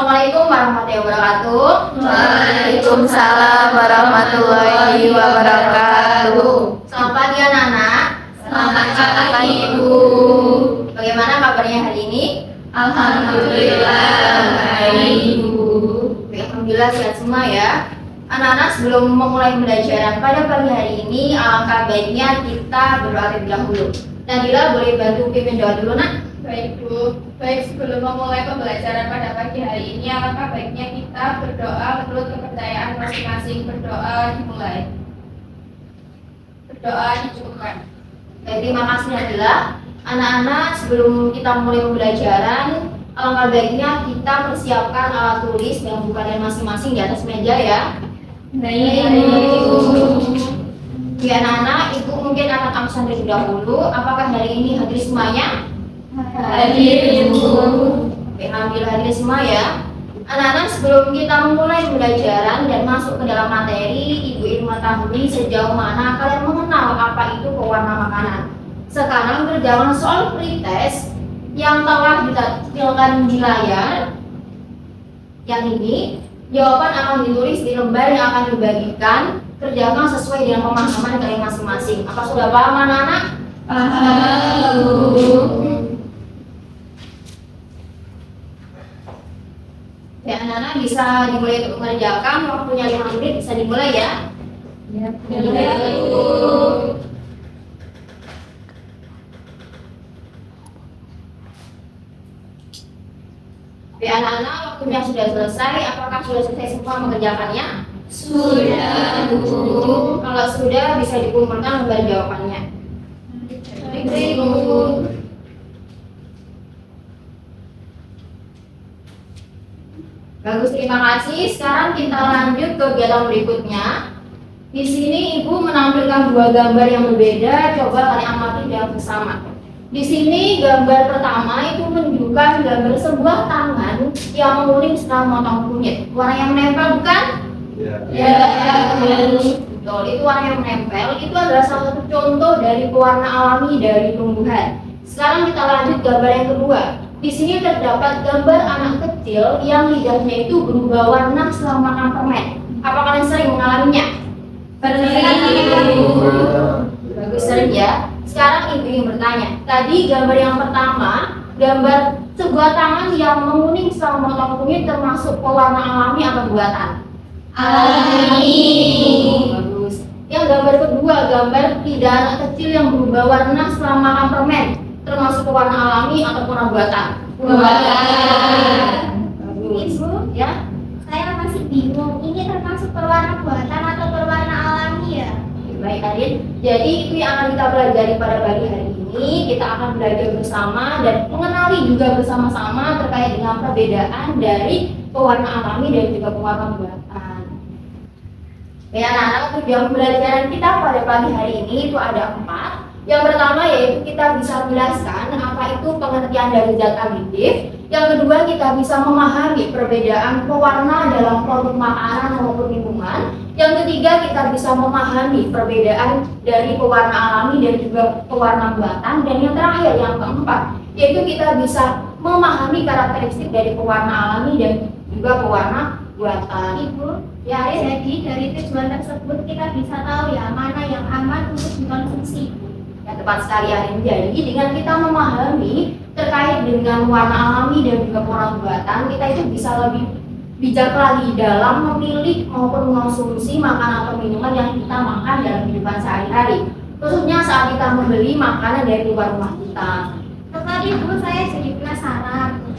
Assalamualaikum warahmatullahi wabarakatuh. Waalaikumsalam warahmatullahi wabarakatuh. Selamat pagi anak-anak. Selamat pagi Ibu. Bagaimana kabarnya hari ini? Alhamdulillah baik Ibu. Alhamdulillah sehat semua ya. Anak-anak, sebelum memulai pembelajaran pada pagi hari ini, alangkah baiknya kita berdoa terlebih dahulu. Nadila, boleh bantu pimpin doa dulu, Nak? Baik Bu, baik sebelum memulai pembelajaran pada pagi hari ini, alangkah baiknya kita berdoa menurut kepercayaan masing-masing. Berdoa dimulai. Berdoa dicukupkan. Baik, terima kasih Nadila. Anak-anak, sebelum kita mulai pembelajaran, alangkah baiknya kita persiapkan alat tulis dan buku kalian masing-masing di atas meja ya. Baik. Ya anak-anak, Ibu mungkin akan absen terlebih dahulu. Apakah hari ini hadir semuanya? Hadir Ibu. Oke, alhamdulillah hadir semua ya. Anak-anak, sebelum kita memulai pembelajaran dan masuk ke dalam materi, Ibu ingin mengetahui sejauh mana kalian mengenal apa itu pewarna makanan. Sekarang kerjakan soal pretest yang telah ditampilkan di layar. Yang ini, jawaban akan ditulis di lembar yang akan dibagikan. Kerjakan sesuai dengan pemahaman kalian masing-masing. Apa sudah paham anak-anak? Paham Bu. Ya anak-anak, bisa dimulai untuk mengerjakan. Waktunya 5 menit, bisa dimulai ya. Oke anak-anak, waktunya sudah selesai. Apakah sudah selesai semua mengerjakannya? Sudah Bu. Kalau sudah, bisa dikumpulkan lembar jawabannya. Baik Bu. Bagus, terima kasih. Sekarang kita lanjut ke kegiatan berikutnya. Di sini Ibu menampilkan dua gambar yang berbeda. Coba kalian amati dengan bersama. Di sini gambar pertama itu menunjukkan gambar sebuah tangan yang menguning setelah memotong kunyit. Warna yang menempel bukan? Ya. Betul, itu warna yang menempel. Itu adalah salah satu contoh dari pewarna alami dari tumbuhan. Sekarang kita lanjut gambar yang kedua. Di sini terdapat gambar anak kecil yang lidahnya itu berubah warna setelah makan permen. Apa kalian sering mengalaminya? Bagus, sering ya. Sekarang Ibu ingin bertanya. Tadi gambar yang pertama, gambar sebuah tangan yang menguning setelah memotong kunyit termasuk pewarna alami atau buatan? Alami. Bagus. Yang gambar kedua, gambar lidah anak kecil yang berubah warna setelah makan permen, termasuk pewarna alami atau pewarna buatan? Buatan. Bagus. Ibu, Ya. saya masih bingung. Ini termasuk perwarna buatan atau perwarna alami ya? Baik Adin. Jadi itu yang akan kita pelajari pada pagi hari ini. Kita akan belajar bersama dan mengenali juga bersama-sama terkait dengan perbedaan dari pewarna alami dan juga pewarna buatan. Ya anak-anak, tujuan pembelajaran kita pada pagi hari ini itu ada 4. Yang pertama yaitu kita bisa menjelaskan apa itu pengertian dari zat aditif. Yang kedua, kita bisa memahami perbedaan pewarna dalam produk makanan maupun minuman. Yang ketiga, kita bisa memahami perbedaan dari pewarna alami dan juga pewarna buatan. Dan yang terakhir, yang keempat, yaitu kita bisa memahami karakteristik dari pewarna alami dan juga pewarna buatan. Ibu, Ya, Aris? jadi dari tujuan tersebut kita bisa tahu ya mana yang aman untuk dikonsumsi. Ya, tepat sekali Arin. Jadi dengan kita memahami terkait dengan warna alami dan juga pewarna buatan, kita itu bisa lebih bijak lagi dalam memilih maupun mengonsumsi makanan atau minuman yang kita makan dalam kehidupan sehari-hari. Khususnya saat kita membeli makanan dari luar rumah kita. Tetapi Ibu, saya jadi penasaran.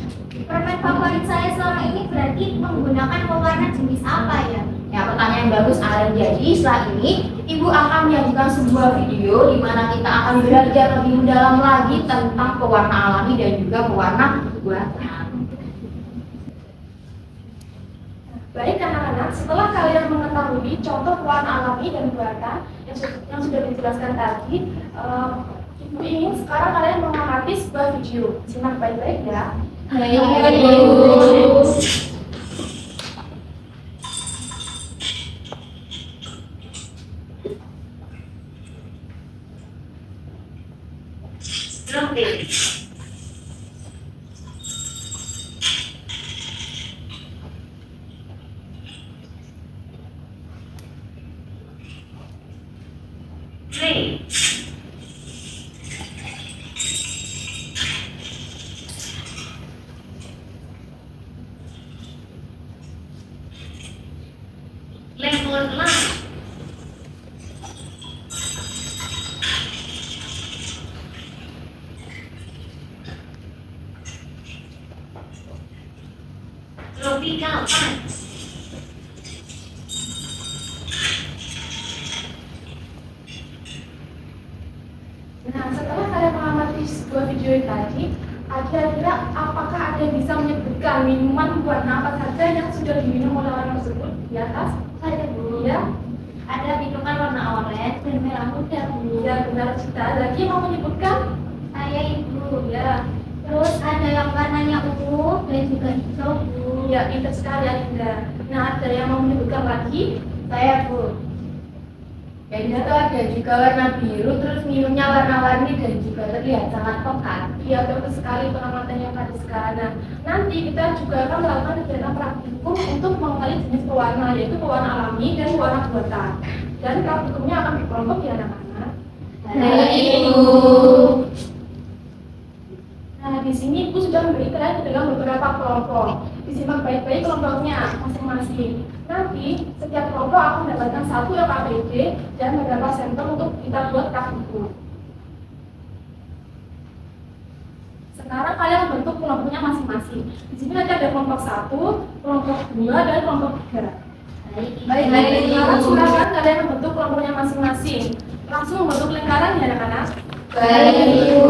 Permen favorit saya selama ini berarti menggunakan pewarna jenis apa ya? Ya, pertanyaan bagus Arin. Jadi setelah ini Ibu akan menyajikan sebuah video di mana kita akan belajar lebih mendalam lagi tentang pewarna alami dan juga pewarna buatan. Baik anak-anak, setelah kalian mengetahui contoh pewarna alami dan buatan yang sudah dijelaskan tadi, Ibu ingin sekarang kalian mengamati sebuah video. Simak baik-baik ya. Nah, setelah kalian mengamati sebuah video ini tadi, kira-kira apakah ada yang bisa menyebutkan minuman warna apa saja yang sudah diminum oleh orang tersebut di atas? Saya Bu. Ya, Ada minuman warna oranye dan merah muda Bu. ya benar Cita. Lagi mau menyebutkan? Saya Ibu. Ya, Terus ada yang warnanya ungu dan juga hijau Bu. ya pintar sekali Alinda. Nah, ada yang mau menyebutkan lagi? Saya Bu. Kayaknya tuh ada juga warna biru, terus minumnya warna-warni dan juga terlihat sangat pekat. Iya, betul sekali pengamatannya Kadiska. Nah, nanti kita juga akan melakukan kegiatan praktikum untuk mengenali jenis pewarna, yaitu pewarna alami dan pewarna buatan. Dan praktikumnya akan dikelompok di anak-anak. Baik, Ibu. Nah, di sini Ibu sudah memberi kalian ke dalam beberapa kelompok. Disimak baik-baik kelompoknya masing-masing. Nanti setiap kelompok akan mendapatkan satu LKPD dan beberapa sampel untuk kita buat praktikum. Sekarang kalian bentuk kelompoknya masing-masing. Di sini nanti ada kelompok 1, kelompok 2, dan kelompok 3. Baik, Sekarang Ibu. silakan kalian membentuk kelompoknya masing-masing. Langsung membentuk lingkaran ya anak-anak. Baik, Ibu.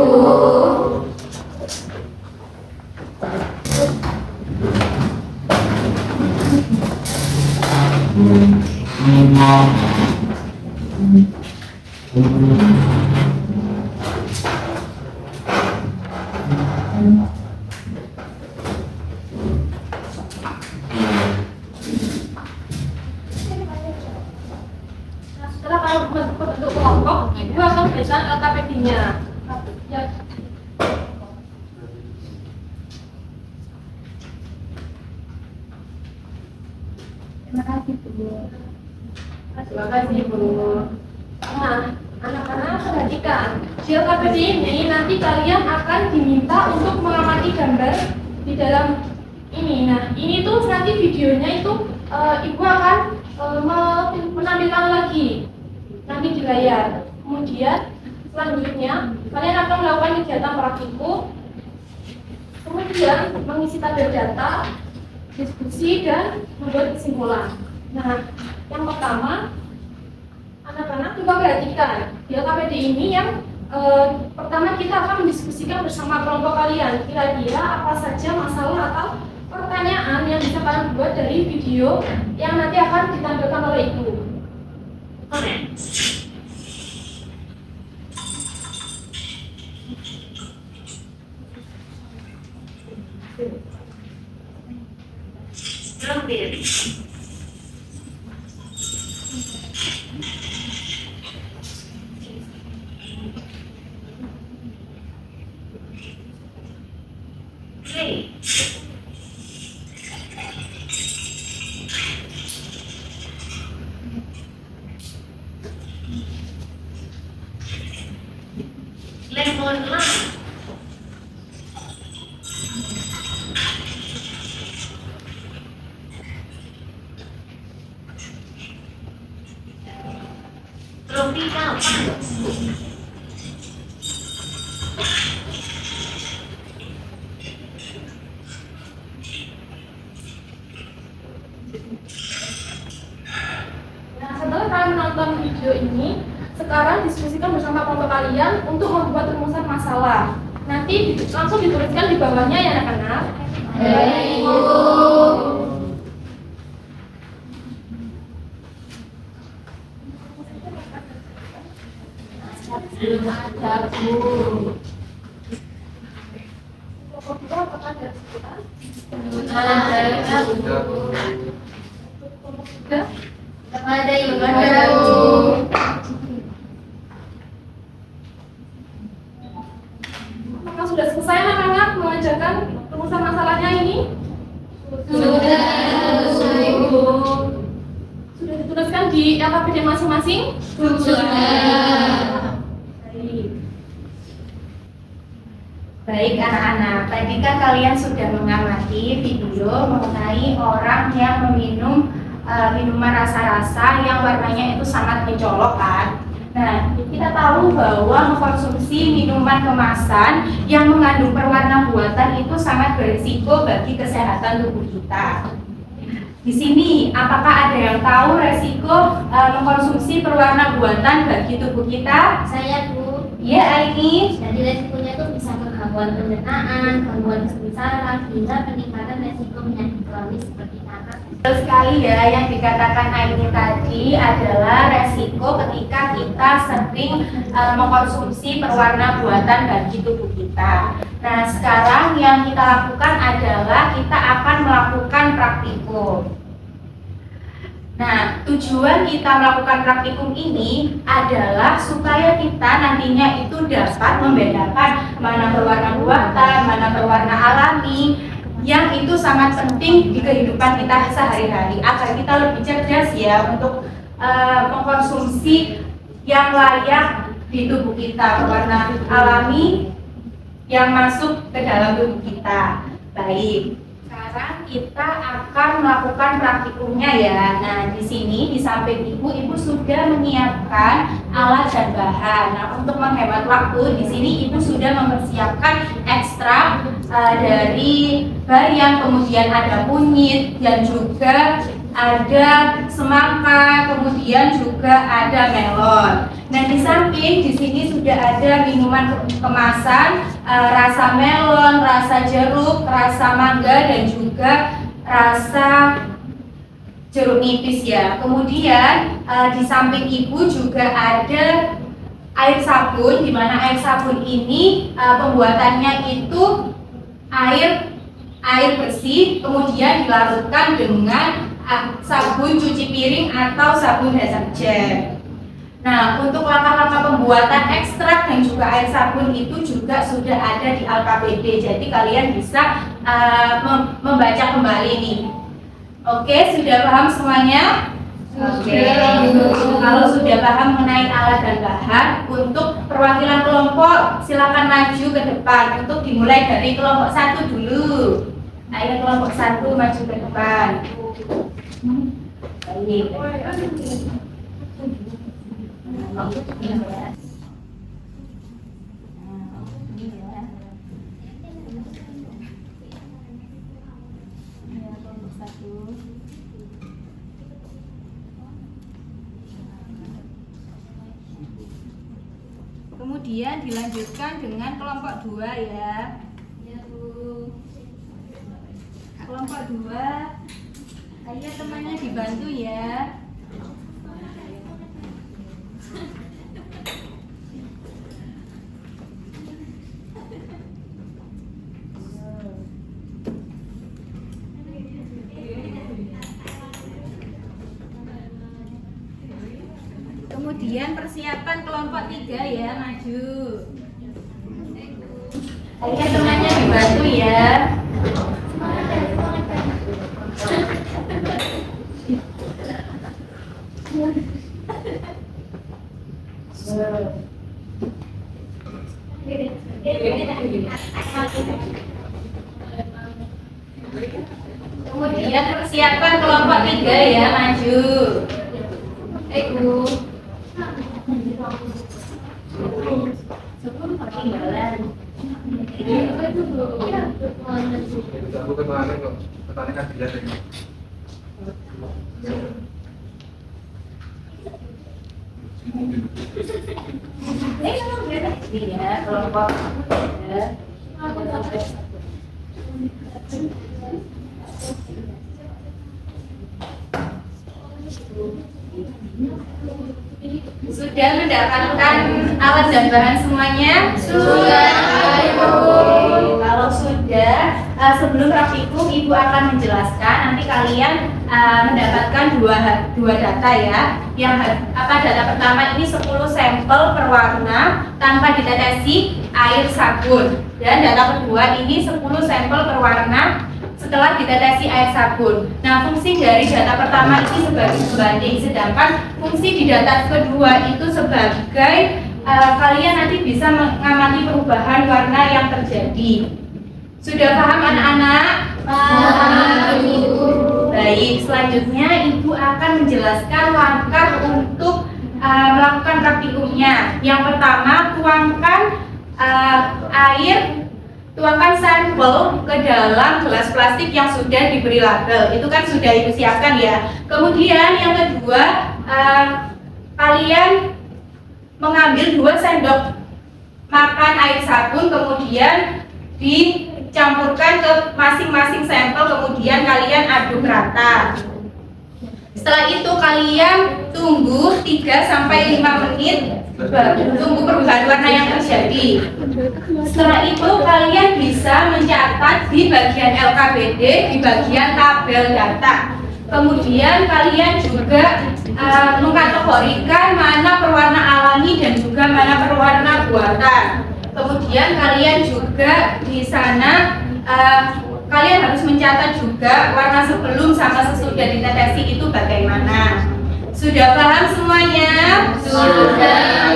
Nah, setelah kalian membentuk kelompok, Ibu akan berikan LKPD-nya. Ya. Terima kasih Bu. Terima kasih Bu. Nah, anak-anak perhatikan, di LKPD ini nanti kalian akan diminta untuk mengamati gambar di dalam ini. Nah, ini tuh nanti videonya itu Ibu akan menampilkan lagi nanti di layar. Kemudian selanjutnya kalian akan melakukan kegiatan praktikum, kemudian mengisi tabel data, diskusi dan membuat kesimpulan. Nah, yang pertama, anak-anak coba perhatikan di LKPD ini yang pertama kita akan mendiskusikan bersama kelompok kalian. Kira-kira apa saja masalah atau pertanyaan yang bisa kalian buat dari video yang nanti akan ditampilkan oleh Ibu. Nah, setelah kalian menonton video ini, sekarang diskusikan bersama kelompok kalian untuk membuat rumusan masalah. Nanti langsung dituliskan di bawahnya ya anak-anak. Baik, Ibu. Belum ada Bu. Kelompok dua apakah ada sekitar? Ada, Bu. Kelompok tiga. Ada, Ibu. Ada, Bu. Apakah sudah selesai anak-anak mengajarkan rumusan masalahnya ini? Sudah, Ibu. Sudah dituliskan di LKPD masing-masing? Sudah. Baik. Baik anak-anak, tadi kan kalian sudah mengamati video mengenai orang yang meminum minuman rasa-rasa yang warnanya itu sangat mencolok kan. Nah, kita tahu bahwa mengkonsumsi minuman kemasan yang mengandung perwarna buatan itu sangat berisiko bagi kesehatan tubuh kita. Di sini, apakah ada yang tahu resiko mengkonsumsi perwarna buatan bagi tubuh kita? Saya Bu. Iya, Aini. Jadi resikonya itu bisa ke gangguan pencernaan, gangguan sistem saraf, hingga peningkatan resiko penyakit kronis seperti kanker. Betul sekali ya, yang dikatakan Aini tadi adalah resiko ketika kita sering mengkonsumsi perwarna buatan bagi tubuh kita. Nah, sekarang yang kita lakukan adalah kita akan melakukan praktikum. Nah, tujuan kita melakukan praktikum ini adalah supaya kita nantinya itu dapat membedakan mana berwarna buatan, mana berwarna alami, yang itu sangat penting di kehidupan kita sehari-hari agar kita lebih cerdas ya untuk mengkonsumsi yang layak di tubuh kita, berwarna alami yang masuk ke dalam tubuh kita. Baik. Sekarang kita akan melakukan praktikumnya ya. Nah, di sini di samping ibu sudah menyiapkan alat dan bahan. Nah, untuk menghemat waktu, di sini ibu sudah mempersiapkan ekstrak dari bayam, kemudian ada kunyit dan juga ada semangka, kemudian juga ada melon. Nah, di samping di sini sudah ada minuman kemasan rasa melon, rasa jeruk, rasa mangga dan juga rasa jeruk nipis ya. Kemudian di samping ibu juga ada air sabun, di mana air sabun ini pembuatannya itu air bersih, kemudian dilarutkan dengan sabun cuci piring atau sabun dasar jet. Nah, untuk langkah-langkah pembuatan ekstrak dan juga air sabun itu juga sudah ada di LKPD. Jadi kalian bisa membaca kembali nih. Oke, sudah paham semuanya? Oke. Kalau sudah paham mengenai alat dan bahan, untuk perwakilan kelompok silakan maju ke depan. Untuk dimulai dari kelompok 1 dulu. Ayo kelompok 1 maju ke depan. Baik. Kemudian dilanjutkan dengan kelompok 2 ya. Ya Bu. Kelompok 2. Ayo temannya dibantu ya. Kemudian persiapan kelompok 3 ya, maju. Ayo temannya dibantu ya. Kemudian persiapan kelompok 3 ya, maju. Aku kemarin kok petani kan dilihat ini. Ini ya kelompok ya. Sudah mendapatkan alat dan bahan semuanya? Sudah, Ibu. Kalau sudah, sebelum praktikum Ibu akan menjelaskan. Nanti kalian mendapatkan dua data ya. Yang data pertama ini 10 sampel perwarna tanpa ditetesi air sabun. Dan data kedua ini 10 sampel perwarna setelah ditetesi air sabun. Nah, fungsi dari data pertama ini sebagai pembanding, sedangkan fungsi di data kedua itu sebagai kalian nanti bisa mengamati perubahan warna yang terjadi. Sudah paham anak-anak? Paham, Ibu. Baik, selanjutnya Ibu akan menjelaskan langkah untuk melakukan praktikumnya. Yang pertama, tuangkan air tuangkan sampel ke dalam gelas plastik yang sudah diberi label. Itu kan sudah ibu siapkan ya. Kemudian yang kedua, kalian mengambil 2 sendok makan air sabun, kemudian dicampurkan ke masing-masing sampel, kemudian kalian aduk rata. Setelah itu kalian tunggu 3-5 menit, tunggu perubahan warna yang terjadi. Setelah itu kalian bisa mencatat di bagian LKBD, di bagian tabel data. Kemudian kalian juga mengkategorikan mana perwarna alami dan juga mana perwarna buatan. Kemudian kalian juga di sana kalian harus mencatat juga warna sebelum sama sesudah ditetesi itu bagaimana. Sudah paham semuanya? Sudah.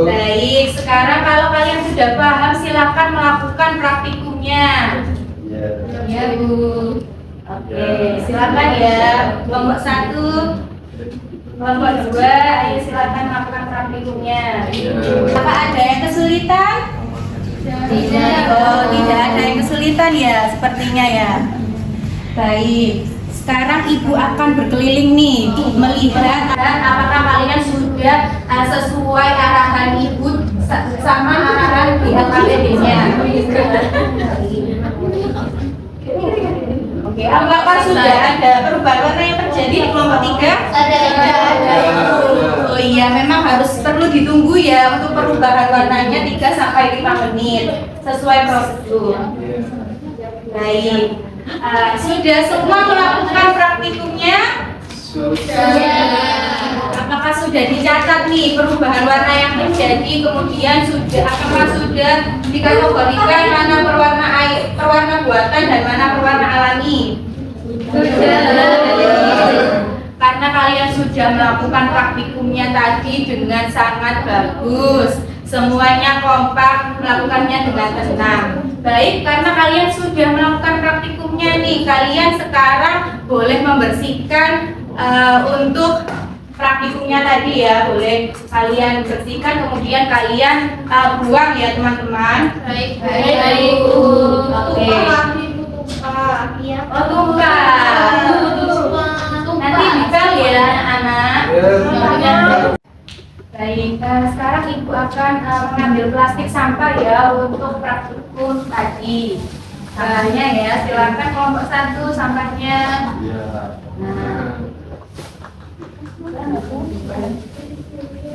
Baik, sekarang kalau kalian sudah paham silakan melakukan praktikumnya. Ya, Bu. Oke, silakan ya. Kelompok 1, kelompok 2, ayo silakan melakukan praktikumnya. Apa ada yang kesulitan? Tidak. Oh, tidak ada yang kesulitan ya, sepertinya ya. Baik, sekarang ibu akan berkeliling nih, melihat apakah kalian sudah sesuai arahan ibu sama arahan di LKBD-nya. Oke, apakah sudah ada perubahan warna yang terjadi di kelompok 3? Ada. Oh iya, memang harus perlu ditunggu ya untuk perubahan warnanya 3-5 menit sesuai prosedur. Baik, sudah semua melakukan praktikumnya? Apakah sudah dicatat nih perubahan warna yang terjadi? Kemudian apakah sudah dikategorikan mana perwarna buatan dan mana perwarna alami? Karena kalian sudah melakukan praktikumnya tadi dengan sangat bagus, semuanya kompak, melakukannya dengan tenang. Baik, karena kalian sudah melakukan praktikumnya nih, kalian sekarang boleh membersihkan untuk praktikumnya tadi ya, boleh kalian bersihkan, kemudian kalian buang ya teman-teman. Baik. Oke. Oh, tumpah. Nanti dipel ya anak-anak. Baik, sekarang ibu akan mengambil plastik sampah ya untuk praktikum tadi. Sampahnya ya, silakan kelompok 1 sampahnya. Nah,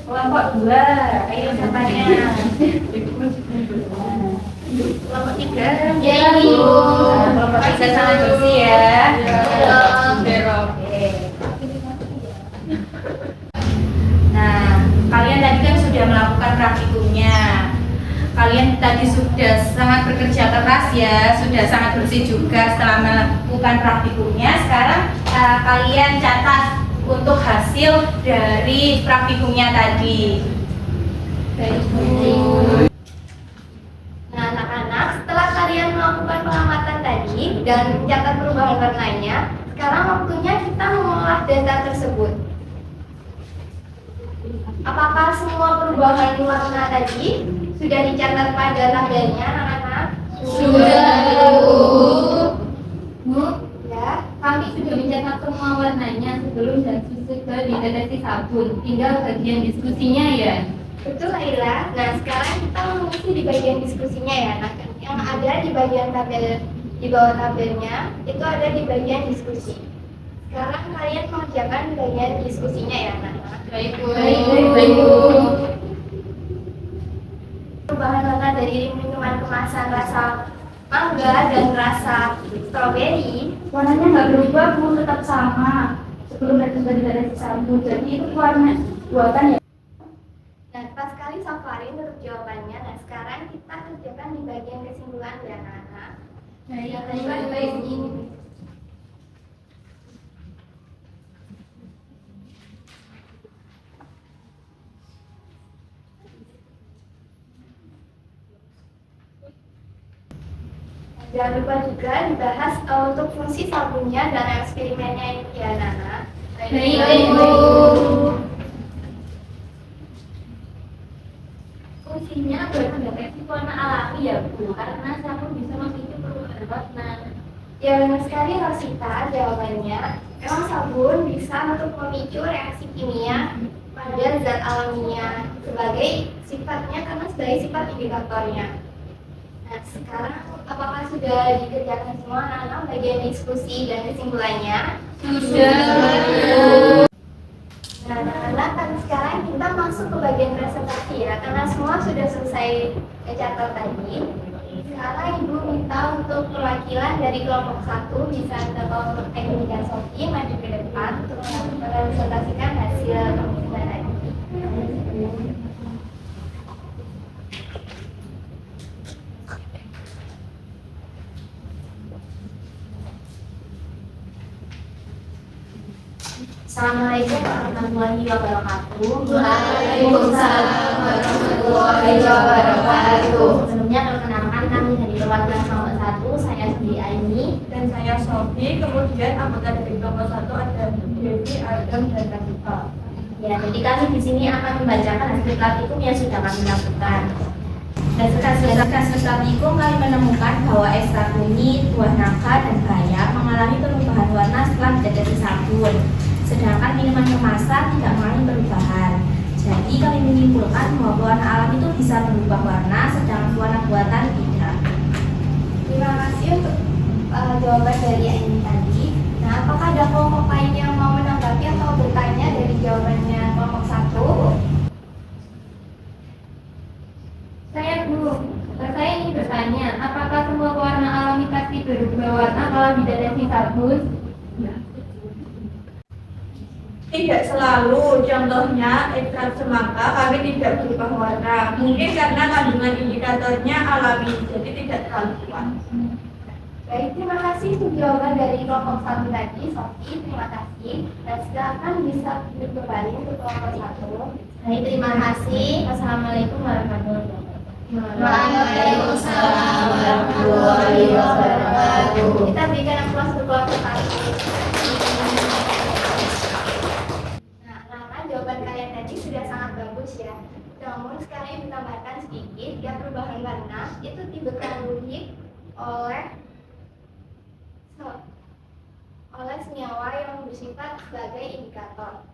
kelompok 2, ayo sampahnya. Kelompok 3, Ya, Bu. kelompok 3 sangat bersih ya. Oke. Nah, kalian tadi kan sudah melakukan praktikumnya. Kalian tadi sudah sangat bekerja keras ya, sudah sangat bersih juga setelah melakukan praktikumnya. Sekarang kalian catat untuk hasil dari praktikumnya tadi. Baik. Nah, anak-anak, setelah kalian melakukan pengamatan tadi dan mencatat perubahan warnanya, sekarang waktunya kita mengolah data tersebut. Apakah semua perubahan warna tadi sudah dicatat pada tabelnya, anak-anak? Sudah, Bu. Ya. Kami sudah mencatat semua warnanya sebelum dan sesudah ditetesi sabun. Tinggal bagian diskusinya ya. Betul, Laila. Nah, sekarang kita mengisi di bagian diskusinya ya. Nah, yang ada di bagian tabel, di bawah tabelnya, itu ada di bagian diskusi. Sekarang kalian mengerjakan di bagian diskusinya ya, anak-anak. Baik, Bu. Perubahan warna dari minuman kemasan rasa mangga dan rasa stroberi. Warnanya nggak berubah, Bu, tetap sama sebelum dan sesudah ditetesi sabun. Jadi itu warna buatan ya. Nah, pas sekali Safarin untuk jawabannya. Nah, sekarang kita kerjakan di bagian kesimpulan ya, anak-anak. Baik. Jangan lupa juga dibahas untuk fungsi sabunnya dan eksperimennya itu ya, anak-anak. Baik, Bu. Fungsinya buat mendeteksi warna alami ya Bu, karena sabun bisa memicu perubahan warna. Ya benar sekali Rosita jawabannya. Memang sabun bisa untuk memicu reaksi kimia pada zat alaminya sebagai sifatnya karena sebagai sifat indikatornya. Nah sekarang apakah sudah dikerjakan semua anak-anak bagian diskusi dan kesimpulannya? Sudah. Nah anak-anak kan sekarang kita masuk ke bagian presentasi ya karena semua sudah selesai catat tadi. Sekarang Ibu minta untuk perwakilan dari kelompok 1 bisa minta tolong Eni dan Sofi maju ke depan untuk mempresentasikan hasil pemilihan tadi. Assalamualaikum warahmatullahi wabarakatuh. Waalaikumsalam warahmatullahi wabarakatuh. Sebelumnya perkenalkan kami dari perwakilan kelompok 1, saya sendiri Aini. Dan saya Sofi, kemudian anggota dari kelompok 1 ada Devi, Adam, dan Rafika. Ya, jadi kami di sini akan membacakan hasil praktikum yang sudah kami lakukan. Berdasarkan hasil praktikum, kami menemukan bahwa ekstrak kunyit, buah nangka, dan bayam mengalami perubahan warna setelah dideteksi sabun. Sedangkan minuman kemasan tidak mengalami perubahan. Jadi kami menyimpulkan bahwa pewarna alami itu bisa berubah warna, sedangkan pewarna buatan tidak. Terima kasih untuk jawaban dari Aini tadi. Nah apakah ada kelompok lain yang mau menanggapi atau bertanya dari jawabannya kelompok 1? Saya ingin bertanya, apakah semua pewarna alami pasti berubah warna kalau dideteksi sabun? Tidak selalu, contohnya ekstrak semangka kami tidak berubah warna. Mungkin karena kandungan indikatornya alami, jadi tidak terlalu kuat. Baik, terima kasih untuk jawaban dari kelompok 1 tadi, Sofi, terima kasih. Dan silakan bisa kembali untuk kelompok 1. Baik, terima kasih. Wassalamualaikum warahmatullahi wabarakatuh. Waalaikumsalam warahmatullahi wabarakatuh. Kita berikan aplaus untuk kelompok 1. Nah, karena jawaban kalian tadi sudah sangat bagus ya. Namun sekarang ditambahkan sedikit, ya perubahan warna itu dipengaruhi oleh senyawa yang bersifat sebagai indikator.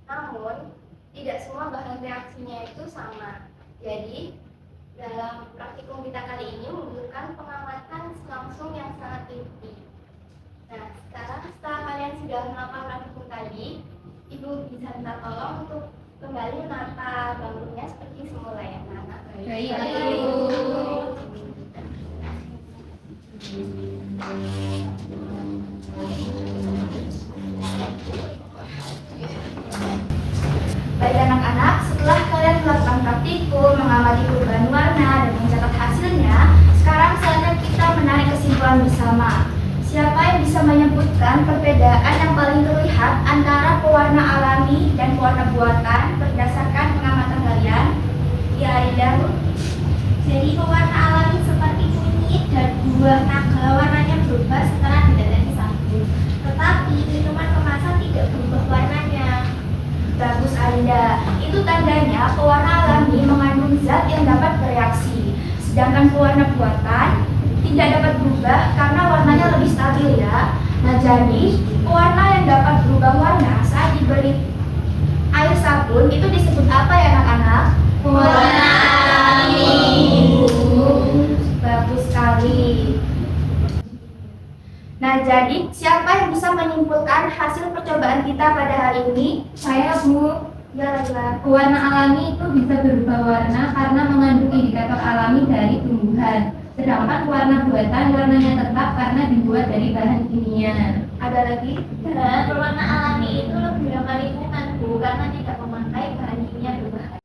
Namun, tidak semua bahan reaksinya itu sama. Jadi, dalam praktikum kita kali ini membutuhkan pengamatan langsung yang sangat teliti. Nah, sekarang setelah kalian sudah melakukan praktikum tadi, Ibu bisa minta tolong untuk kembali menata bangunnya seperti semula ya, Nana. Baik, Baik anak-anak, setelah kalian melakukan praktikum, mengamati perubahan warna, dan mencatat hasilnya, sekarang saatnya kita menarik kesimpulan bersama. Siapa yang bisa menyebutkan perbedaan yang paling terlihat antara pewarna alami dan pewarna buatan berdasarkan pengamatan kalian? Ya, Aida. Jadi pewarna alami seperti kunyit dan buah naga warnanya berubah setelah dideteksi sabun. Tetapi minuman kemasan tidak berubah warnanya. Bagus Anda, itu tandanya pewarna alami mengandung zat yang dapat bereaksi. Sedangkan pewarna buatan tidak dapat berubah karena warnanya lebih stabil ya. Nah jadi, pewarna yang dapat berubah warna saat diberi air sabun itu disebut apa ya anak-anak? Pewarna alami. Bagus sekali. Nah jadi, siapa yang bisa menyimpulkan hasil percobaan kita pada hari ini? saya Bu. Ya Laila. Pewarna alami itu bisa berubah warna karena mengandung indikator alami dari tumbuhan. Sedangkan warna buatan warnanya tetap karena dibuat dari bahan kimia. Ada lagi? Dan pewarna alami itu lebih ramah lingkungan Bu, karena tidak memakai bahan kimia berbahaya.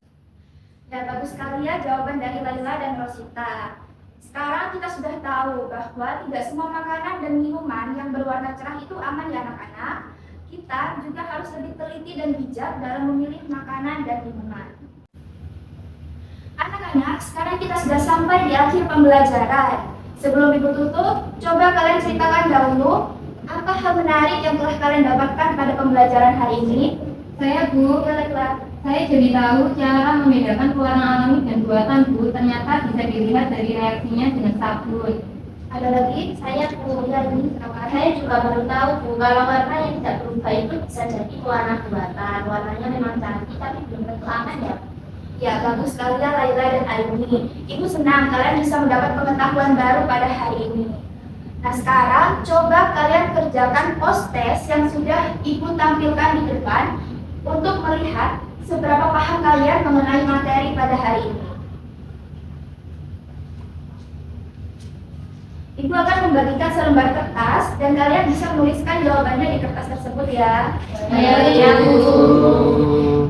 Ya bagus sekali ya jawaban dari Laila dan Rosita. Sekarang kita sudah tahu bahwa tidak semua makanan dan minuman yang berwarna cerah itu aman ya anak-anak. Kita juga harus lebih teliti dan bijak dalam memilih makanan dan minuman. Anak-anak, sekarang kita sudah sampai di akhir pembelajaran. Sebelum Ibu tutup, coba kalian ceritakan dahulu apa hal menarik yang telah kalian dapatkan pada pembelajaran hari ini. Saya Bu, saya jadi tahu cara membedakan pewarna alami dan buatan Bu. Ternyata bisa dilihat dari reaksinya dengan sabun. Ada lagi, saya kemudian saya juga baru tahu Bu, kalau warna yang tidak berubah itu bisa jadi warna buatan. Warnanya memang cantik tapi belum tentu aman ya. Ya, bagus sekali ya Laila dan Aini. Ibu senang kalian bisa mendapat pengetahuan baru pada hari ini. Nah sekarang coba kalian kerjakan post test yang sudah Ibu tampilkan di depan untuk melihat seberapa paham kalian mengenai materi pada hari ini. Ibu akan membagikan selembar kertas dan kalian bisa menuliskan jawabannya di kertas tersebut ya. Ya, Bu.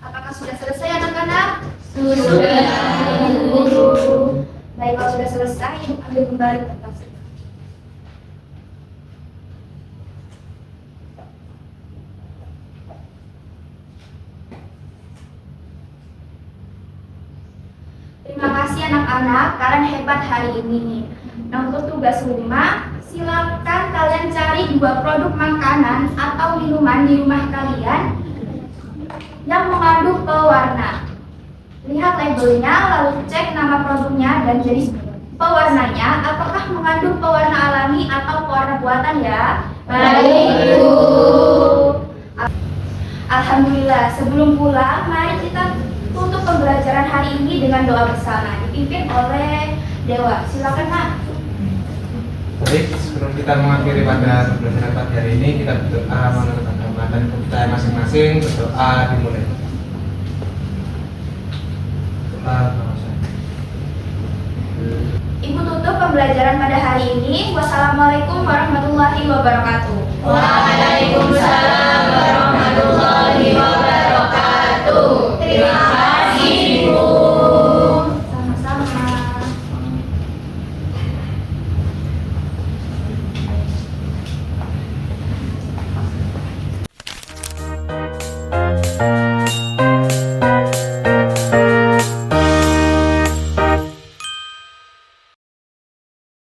Apakah sudah selesai anak-anak? Sudah. Baik, kalau sudah selesai, Ibu ambil kembali kertas. Terima kasih anak-anak, kalian hebat hari ini. Nah untuk tugas rumah, silakan kalian cari 2 produk makanan atau minuman di rumah kalian yang mengandung pewarna. Lihat labelnya, lalu cek nama produknya dan jenis pewarnanya, apakah mengandung pewarna alami atau pewarna buatan ya. Baik, Bu. Alhamdulillah, sebelum pulang, mari kita tutup pembelajaran hari ini dengan doa bersama, dipimpin oleh Dewa. Silakan Nak. Baik, sebelum kita mengakhiri pada pembelajaran pagi hari ini, kita berdoa menurut agama dan kepercayaan masing-masing. Berdoa dimulai. Doa bangsa. Ibu tutup pembelajaran pada hari ini. Wassalamualaikum warahmatullahi wabarakatuh. Waalaikumsalam